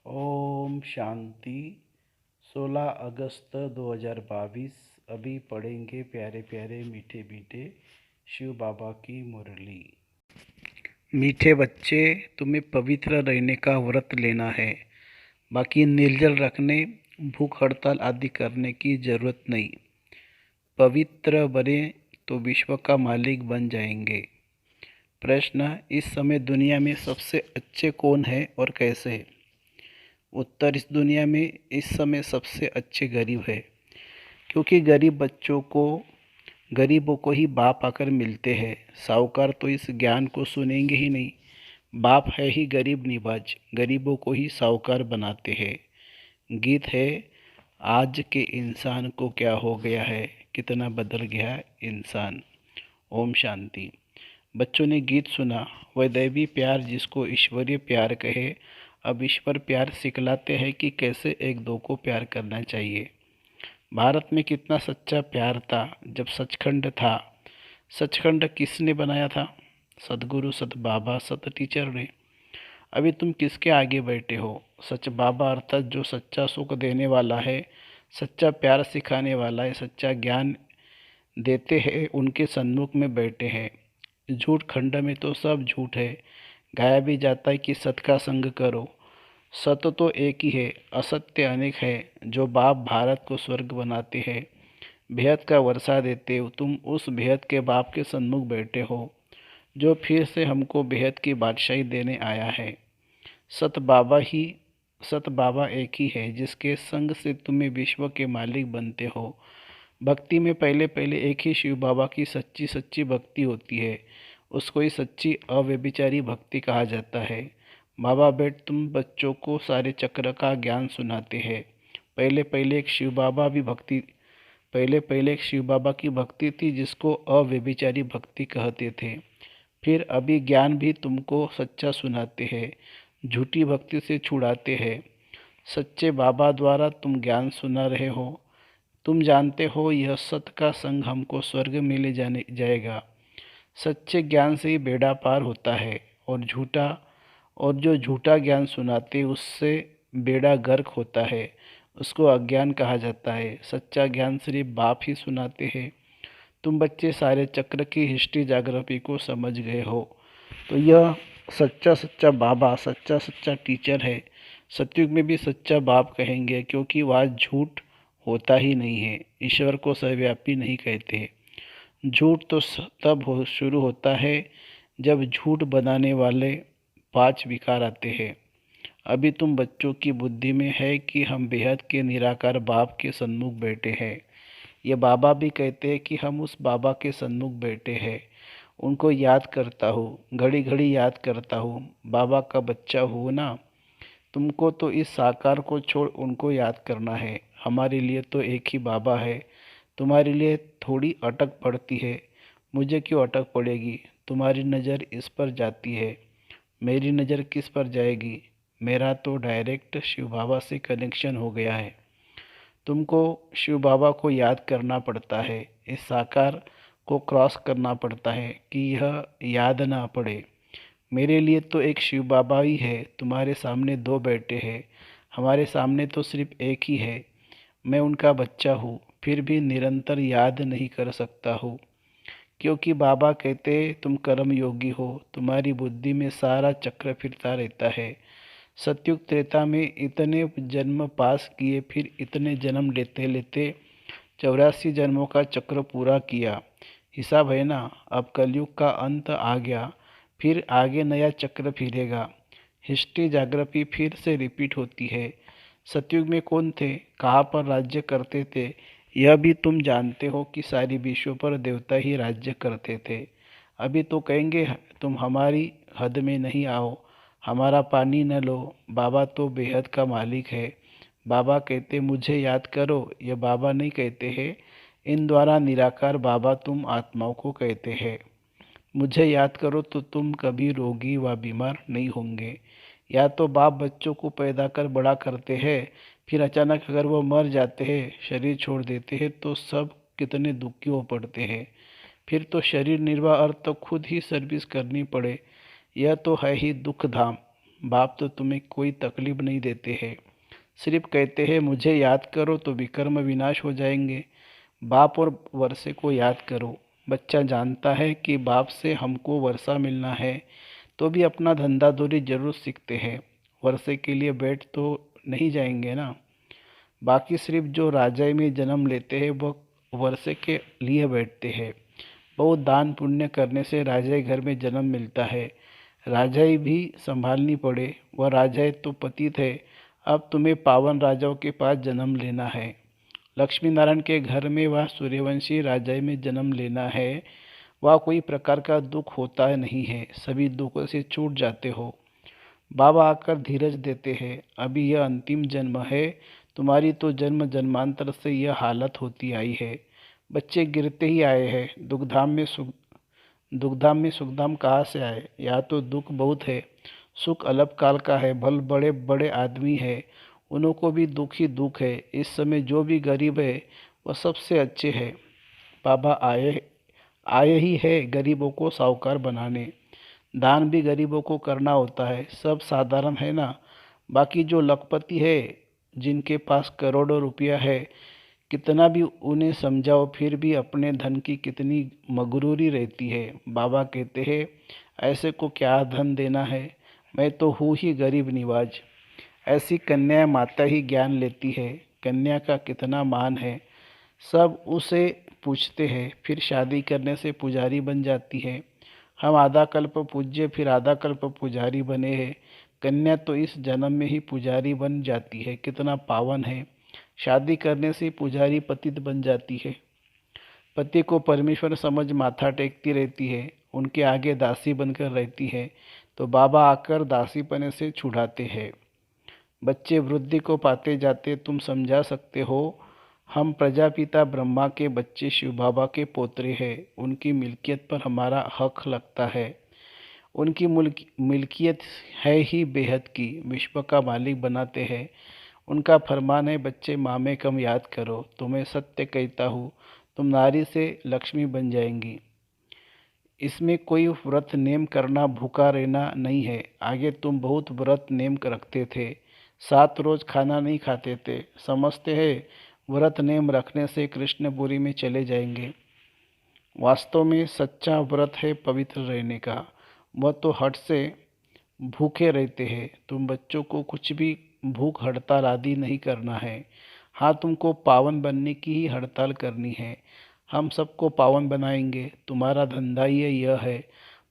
ओम शांति। 16 अगस्त 2022। अभी पढ़ेंगे प्यारे प्यारे मीठे मीठे शिव बाबा की मुरली। मीठे बच्चे, तुम्हें पवित्र रहने का व्रत लेना है। बाकी निर्जल रखने, भूख हड़ताल आदि करने की जरूरत नहीं। पवित्र बने तो विश्व का मालिक बन जाएंगे। प्रश्न: इस समय दुनिया में सबसे अच्छे कौन है और कैसे? उत्तर: इस दुनिया में इस समय सबसे अच्छे गरीब है, क्योंकि गरीबों को ही बाप आकर मिलते हैं। साहूकार तो इस ज्ञान को सुनेंगे ही नहीं। बाप है ही गरीब निवाज, गरीबों को ही साहूकार बनाते हैं। गीत है: आज के इंसान को क्या हो गया है, कितना बदल गया इंसान। ओम शांति। बच्चों ने गीत सुना। वह दैवी प्यार जिसको ईश्वरीय प्यार कहे, अब ईश्वर प्यार सिखलाते हैं कि कैसे एक दो को प्यार करना चाहिए। भारत में कितना सच्चा प्यार था जब सचखंड था। सचखंड किसने बनाया था? सदगुरु, सत बाबा, सत टीचर ने। अभी तुम किसके आगे बैठे हो? सच बाबा अर्थात जो सच्चा सुख देने वाला है, सच्चा प्यार सिखाने वाला है, सच्चा ज्ञान देते हैं, उनके सन्मुख में बैठे हैं। झूठ खंड में तो सब झूठ है। गाया भी जाता है कि सत का संग करो। सत्य तो एक ही है, असत्य अनेक है। जो बाप भारत को स्वर्ग बनाते हैं, बेहद का वर्षा देते हो, तुम उस बेहद के बाप के सन्मुख बैठे हो, जो फिर से हमको बेहद की बादशाही देने आया है। सत बाबा ही सत बाबा एक ही है, जिसके संग से तुम्हें विश्व के मालिक बनते हो। भक्ति में पहले पहले एक ही शिव बाबा की सच्ची सच्ची भक्ति होती है। उसको ही सच्ची अव्यभिचारी भक्ति कहा जाता है। बाबा बेट तुम बच्चों को सारे चक्र का ज्ञान सुनाते हैं। पहले पहले एक शिव बाबा की भक्ति थी, जिसको अव्यभिचारी भक्ति कहते थे। फिर अभी ज्ञान भी तुमको सच्चा सुनाते हैं, झूठी भक्ति से छुड़ाते हैं। सच्चे बाबा द्वारा तुम ज्ञान सुना रहे हो। तुम जानते हो यह सत्य का संग हमको स्वर्ग में ले जाने जाएगा। सच्चे ज्ञान से ही बेड़ा पार होता है, और जो झूठा ज्ञान सुनाते उससे बेड़ा गर्क होता है। उसको अज्ञान कहा जाता है। सच्चा ज्ञान सिर्फ बाप ही सुनाते हैं। तुम बच्चे सारे चक्र की हिस्ट्री जाग्रफी को समझ गए हो। तो यह सच्चा सच्चा बाबा, सच्चा सच्चा टीचर है। सतयुग में भी सच्चा बाप कहेंगे, क्योंकि वह झूठ होता ही नहीं है। ईश्वर को सर्वव्यापी नहीं कहते। झूठ तो तब शुरू होता है जब झूठ बनाने वाले 5 विकार आते हैं। अभी तुम बच्चों की बुद्धि में है कि हम बेहद के निराकार बाप के सन्मुख बैठे हैं। ये बाबा भी कहते हैं कि हम उस बाबा के सन्मुख बैठे हैं। उनको याद करता हूँ, घड़ी घड़ी याद करता हूँ। बाबा का बच्चा हो ना। तुमको तो इस साकार को छोड़ उनको याद करना है। हमारे लिए तो एक ही बाबा है। तुम्हारे लिए थोड़ी अटक पड़ती है। मुझे क्यों अटक पड़ेगी? तुम्हारी नज़र इस पर जाती है, मेरी नज़र किस पर जाएगी? मेरा तो डायरेक्ट शिव बाबा से कनेक्शन हो गया है। तुमको शिव बाबा को याद करना पड़ता है। इस साकार को क्रॉस करना पड़ता है कि यह याद ना पड़े। मेरे लिए तो एक शिव बाबा ही है। तुम्हारे सामने 2 बैठे हैं, हमारे सामने तो सिर्फ एक ही है। मैं उनका बच्चा हूँ, फिर भी निरंतर याद नहीं कर सकता हूँ, क्योंकि बाबा कहते तुम कर्म योगी हो। तुम्हारी बुद्धि में सारा चक्र फिरता रहता है। सतयुग त्रेता में इतने जन्म पास किए, फिर इतने जन्म लेते लेते 84 जन्मों का चक्र पूरा किया। हिसाब है ना। अब कलयुग का अंत आ गया, फिर आगे नया चक्र फिरेगा। हिस्ट्री जाग्रफी फिर से रिपीट होती है। सतयुग में कौन थे, कहाँ पर राज्य करते थे, यह भी तुम जानते हो कि सारी विश्व पर देवता ही राज्य करते थे। अभी तो कहेंगे तुम हमारी हद में नहीं आओ, हमारा पानी न लो। बाबा तो बेहद का मालिक है। बाबा कहते मुझे याद करो। यह बाबा नहीं कहते हैं, इन द्वारा निराकार बाबा तुम आत्माओं को कहते हैं। मुझे याद करो तो तुम कभी रोगी व बीमार नहीं होंगे। या तो बाप बच्चों को पैदा कर बड़ा करते हैं, फिर अचानक अगर वो मर जाते हैं, शरीर छोड़ देते हैं, तो सब कितने दुखी हो पड़ते हैं। फिर तो शरीर निर्वाह अर्थ तो खुद ही सर्विस करनी पड़े। यह तो है ही दुख धाम। बाप तो तुम्हें कोई तकलीफ नहीं देते हैं, सिर्फ कहते हैं मुझे याद करो तो विकर्म विनाश हो जाएंगे। बाप और वर्षे को याद करो। बच्चा जानता है कि बाप से हमको वर्षा मिलना है, तो भी अपना धंधा दूरी जरूर सीखते हैं। वर्षे के लिए बैठ तो नहीं जाएंगे ना। बाकी सिर्फ जो राजाई में जन्म लेते हैं वह वर्षे के लिए बैठते हैं। बहुत दान पुण्य करने से राजाई घर में जन्म मिलता है। राजाई भी संभालनी पड़े, वह राजाई तो पतित है। अब तुम्हें पावन राजाओं के पास जन्म लेना है। लक्ष्मी नारायण के घर में वह सूर्यवंशी राजाई में जन्म लेना है। वह कोई प्रकार का दुख होता नहीं है, सभी दुखों से छूट जाते हो। बाबा आकर धीरज देते हैं, अभी यह अंतिम जन्म है, तुम्हारी तो जन्म जन्मांतर से यह हालत होती आई है। बच्चे गिरते ही आए हैं, दुखधाम में सुखधाम कहाँ से आए? यहाँ तो दुख बहुत है, सुख अल्पकाल का है। भल बड़े बड़े आदमी है, उन्हों को भी दुख ही दुख है। इस समय जो भी गरीब है वह सबसे अच्छे है। बाबा आए आए ही है गरीबों को साहूकार बनाने। दान भी गरीबों को करना होता है, सब साधारण है ना। बाकी जो लखपति है, जिनके पास करोड़ों रुपया है, कितना भी उन्हें समझाओ फिर भी अपने धन की कितनी मगरूरी रहती है। बाबा कहते हैं ऐसे को क्या धन देना है, मैं तो हूँ ही गरीब निवाज। ऐसी कन्या माता ही ज्ञान लेती है, कन्या का कितना मान है, सब उसे पूछते हैं। फिर शादी करने से पुजारी बन जाती है। हम आधा कल्प पूज्य फिर आधा कल्प पुजारी बने हैं। कन्या तो इस जन्म में ही पुजारी बन जाती है, कितना पावन है। शादी करने से पुजारी पतित बन जाती है। पति को परमेश्वर समझ माथा टेकती रहती है, उनके आगे दासी बनकर रहती है, तो बाबा आकर दासीपने से छुड़ाते हैं। बच्चे वृद्धि को पाते जाते, तुम समझा सकते हो। हम प्रजापिता ब्रह्मा के बच्चे शिव बाबा के पोतरे हैं, उनकी मिल्कियत पर हमारा हक लगता है। उनकी मिल्कियत है ही बेहद की, विश्व का मालिक बनाते हैं। उनका फरमान है बच्चे माँ कम याद करो। तुम्हें सत्य कहता हूँ, तुम नारी से लक्ष्मी बन जाएंगी। इसमें कोई व्रत नेम करना भूखा रहना नहीं है। आगे तुम बहुत व्रत नेम रखते थे, 7 रोज खाना नहीं खाते थे। समझते हैं व्रत नेम रखने से कृष्णपुरी में चले जाएंगे। वास्तव में सच्चा व्रत है पवित्र रहने का। वह तो हट से भूखे रहते हैं। तुम बच्चों को कुछ भी भूख हड़ताल आदि नहीं करना है। हाँ, तुमको पावन बनने की ही हड़ताल करनी है। हम सबको पावन बनाएंगे, तुम्हारा धंधा ही यह है।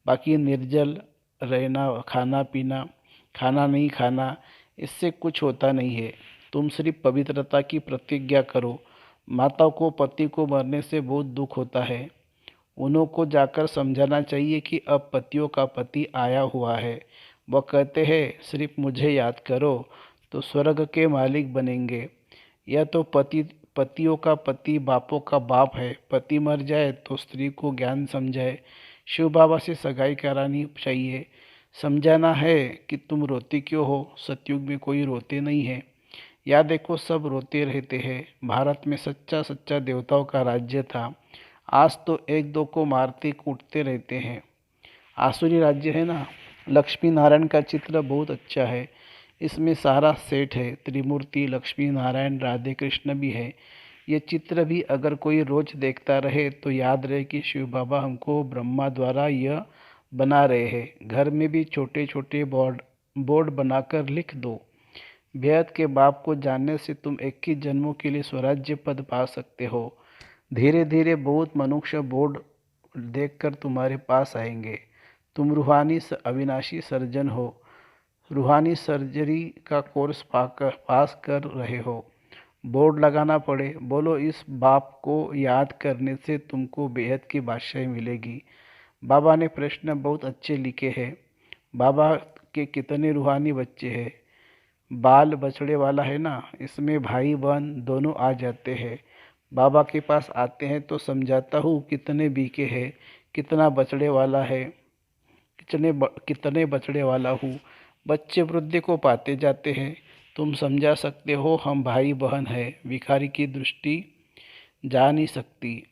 बाकी निर्जल रहना, खाना पीना, खाना नहीं खाना, इससे कुछ होता नहीं है। तुम सिर्फ पवित्रता की प्रतिज्ञा करो। माता को पति को मरने से बहुत दुख होता है। उन्हों को जाकर समझाना चाहिए कि अब पतियों का पति आया हुआ है। वह कहते हैं सिर्फ मुझे याद करो तो स्वर्ग के मालिक बनेंगे। यह तो पतियों का पति बापों का बाप है। पति मर जाए तो स्त्री को ज्ञान समझाए, शिव बाबा से सगाई करानी चाहिए। समझाना है कि तुम रोती क्यों हो, सतयुग में कोई रोते नहीं है। या देखो सब रोते रहते हैं। भारत में सच्चा सच्चा देवताओं का राज्य था, आज तो एक दो को मारते कूटते रहते हैं। आसुरी राज्य है ना। लक्ष्मी नारायण का चित्र बहुत अच्छा है, इसमें सारा सेट है, त्रिमूर्ति लक्ष्मी नारायण राधे कृष्ण भी है। ये चित्र भी अगर कोई रोज देखता रहे तो याद रहे कि शिव बाबा हमको ब्रह्मा द्वारा यह बना रहे हैं। घर में भी छोटे छोटे बोर्ड बनाकर लिख दो, बेहद के बाप को जानने से तुम 21 जन्मों के लिए स्वराज्य पद पा सकते हो। धीरे धीरे बहुत मनुष्य बोर्ड देखकर तुम्हारे पास आएंगे। तुम रूहानी अविनाशी सर्जन हो, रूहानी सर्जरी का कोर्स पास कर रहे हो। बोर्ड लगाना पड़े, बोलो इस बाप को याद करने से तुमको बेहद की बादशाही मिलेगी। बाबा ने प्रश्न बहुत अच्छे लिखे हैं। बाबा के कितने रूहानी बच्चे हैं। बाल बछड़े वाला है ना, इसमें भाई बहन दोनों आ जाते हैं। बाबा के पास आते हैं तो समझाता हूँ कितने बीके हैं, कितना बछड़े वाला है, कितने बछड़े वाला हूँ। बच्चे वृद्धि को पाते जाते हैं। तुम समझा सकते हो हम भाई बहन हैं, भिखारी की दृष्टि जा नहीं सकती।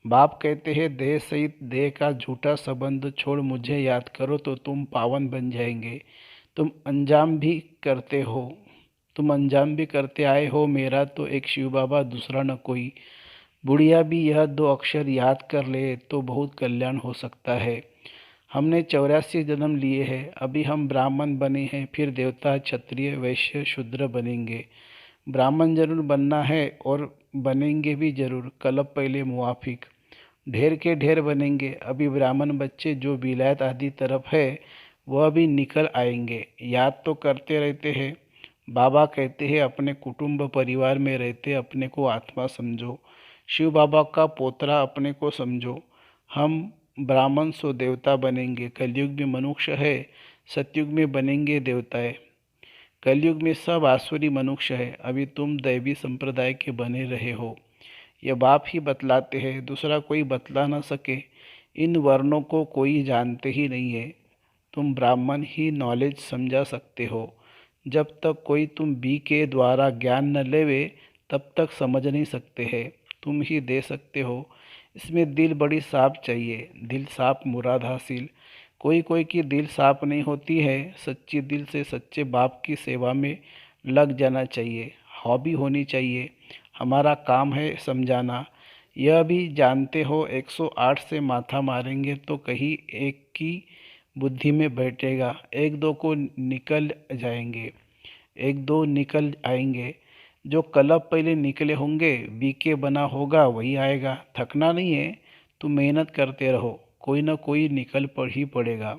बाप कहते हैं देह सहित देह का झूठा संबंध छोड़ मुझे याद करो तो तुम पावन बन जाएंगे। तुम अंजाम भी करते हो, तुम अंजाम भी करते आए हो, मेरा तो एक शिव बाबा दूसरा न कोई। बुढ़िया भी यह 2 अक्षर याद कर ले तो बहुत कल्याण हो सकता है। हमने 84 जन्म लिए हैं, अभी हम ब्राह्मण बने हैं, फिर देवता, क्षत्रिय, वैश्य, शूद्र बनेंगे। ब्राह्मण जरूर बनना है और बनेंगे भी जरूर, कलब पहले मुआफिक। ढेर के ढेर बनेंगे। अभी ब्राह्मण बच्चे जो विलायत आदि तरफ है वह भी निकल आएंगे। याद तो करते रहते हैं। बाबा कहते हैं अपने कुटुंब परिवार में रहते अपने को आत्मा समझो। शिव बाबा का पोतरा अपने को समझो। हम ब्राह्मण सो देवता बनेंगे। कलयुग में मनुष्य है, सतयुग में बनेंगे देवताएं। कलयुग में सब आसुरी मनुष्य है। अभी तुम दैवी संप्रदाय के बने रहे हो। यह बाप ही बतलाते हैं, दूसरा कोई बतला न सके। इन वर्णों को कोई जानते ही नहीं है। तुम ब्राह्मण ही नॉलेज समझा सकते हो। जब तक कोई तुम बी के द्वारा ज्ञान न लेवे तब तक समझ नहीं सकते हैं। तुम ही दे सकते हो। इसमें दिल बड़ी साफ चाहिए। दिल साफ मुराद हासिल। कोई कोई की दिल साफ नहीं होती है। सच्ची दिल से सच्चे बाप की सेवा में लग जाना चाहिए। हॉबी होनी चाहिए। हमारा काम है समझाना। यह भी जानते हो 108 से माथा मारेंगे तो कहीं एक की बुद्धि में बैठेगा। एक दो को निकल जाएंगे, एक दो निकल आएंगे। जो कलब पहले निकले होंगे, बीके बना होगा वही आएगा। थकना नहीं है, तुम मेहनत करते रहो, कोई ना कोई निकल पड़ ही पड़ेगा।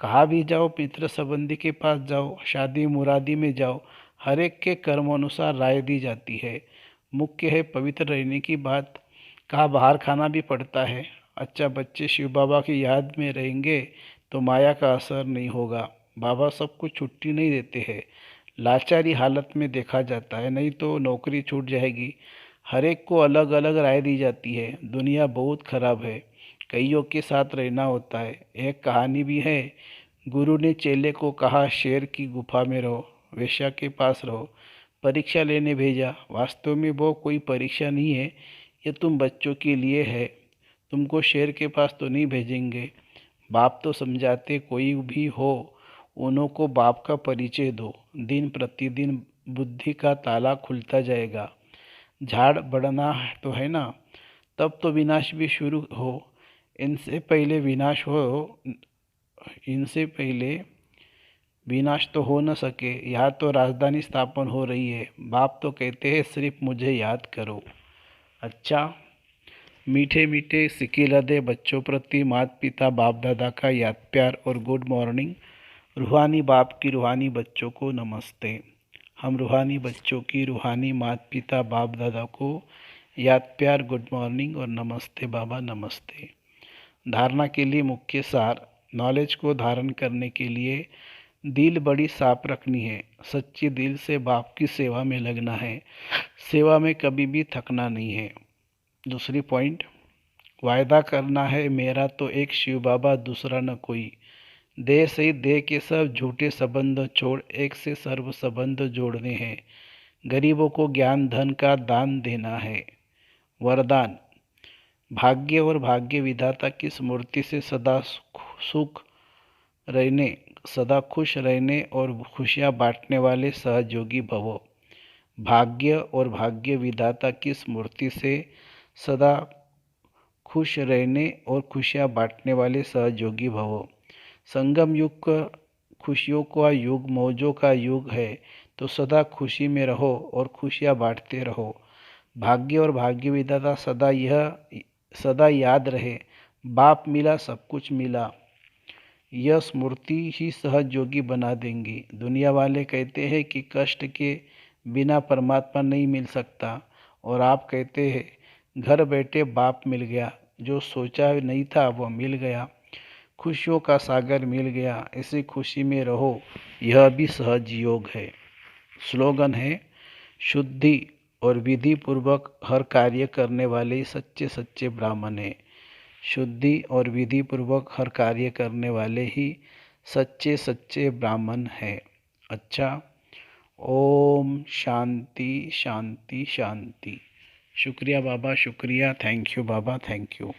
कहाँ भी जाओ, मित्र संबंधी के पास जाओ, शादी मुरादी में जाओ, हर एक के कर्म अनुसार राय दी जाती है। मुख्य है पवित्र रहने की बात। कहाँ बाहर खाना भी पड़ता है। अच्छा, बच्चे शिव बाबा की याद में रहेंगे तो माया का असर नहीं होगा। बाबा सबको छुट्टी नहीं देते हैं। लाचारी हालत में देखा जाता है, नहीं तो नौकरी छूट जाएगी। हर एक को अलग अलग राय दी जाती है। दुनिया बहुत खराब है, कईयों के साथ रहना होता है। एक कहानी भी है। गुरु ने चेले को कहा शेर की गुफा में रहो, वेश्या के पास रहो, परीक्षा लेने भेजा। वास्तव में वो कोई परीक्षा नहीं है, ये तुम बच्चों के लिए है। तुमको शेर के पास तो नहीं भेजेंगे। बाप तो समझाते, कोई भी हो उन्हों को बाप का परिचय दो। दिन प्रतिदिन बुद्धि का ताला खुलता जाएगा। झाड़ बढ़ना तो है ना, तब तो विनाश भी शुरू हो। इनसे पहले विनाश हो इनसे पहले विनाश तो हो न सके। यहाँ तो राजधानी स्थापन हो रही है। बाप तो कहते हैं सिर्फ मुझे याद करो। अच्छा, मीठे मीठे सिकी लदे बच्चों प्रति माता पिता बाप दादा का याद प्यार और गुड मॉर्निंग। रूहानी बाप की रूहानी बच्चों को नमस्ते। हम रूहानी बच्चों की रूहानी माता पिता बाप दादा को याद प्यार, गुड मॉर्निंग और नमस्ते बाबा, नमस्ते। धारणा के लिए मुख्य सार। नॉलेज को धारण करने के लिए दिल बड़ी साफ रखनी है। सच्ची दिल से बाप की सेवा में लगना है। सेवा में कभी भी थकना नहीं है। दूसरी पॉइंट, वायदा करना है मेरा तो एक शिव बाबा दूसरा न कोई। देह से देह के सब झूठे संबंध छोड़ एक से सर्व संबंध जोड़ने हैं। गरीबों को ज्ञान धन का दान देना है। वरदान, भाग्य और भाग्य विधाता की स्मृति से सदा सुख रहने, सदा खुश रहने और खुशियाँ बांटने वाले सहयोगी भवो। भाग्य और भाग्य विधाता की स्मृति से सदा खुश रहने और खुशियाँ बांटने वाले सहयोगी भवो। संगम युग का खुशियों का युग, मौजों का युग है, तो सदा खुशी में रहो और खुशियाँ बांटते रहो। भाग्य और भाग्य विधाता सदा याद रहे। बाप मिला सब कुछ मिला। यह स्मृति ही सहयोगी बना देंगी। दुनिया वाले कहते हैं कि कष्ट के बिना परमात्मा नहीं मिल सकता, और आप कहते हैं घर बैठे बाप मिल गया। जो सोचा नहीं था वह मिल गया। खुशियों का सागर मिल गया। इसी खुशी में रहो, यह भी सहज योग है। स्लोगन है, शुद्धि और विधि पूर्वक हर कार्य करने वाले ही सच्चे सच्चे ब्राह्मण हैं। शुद्धि और विधि पूर्वक हर कार्य करने वाले ही सच्चे सच्चे ब्राह्मण हैं। अच्छा, ओम शांति शांति शांति। शुक्रिया बाबा, शुक्रिया। Thank you Baba, thank you.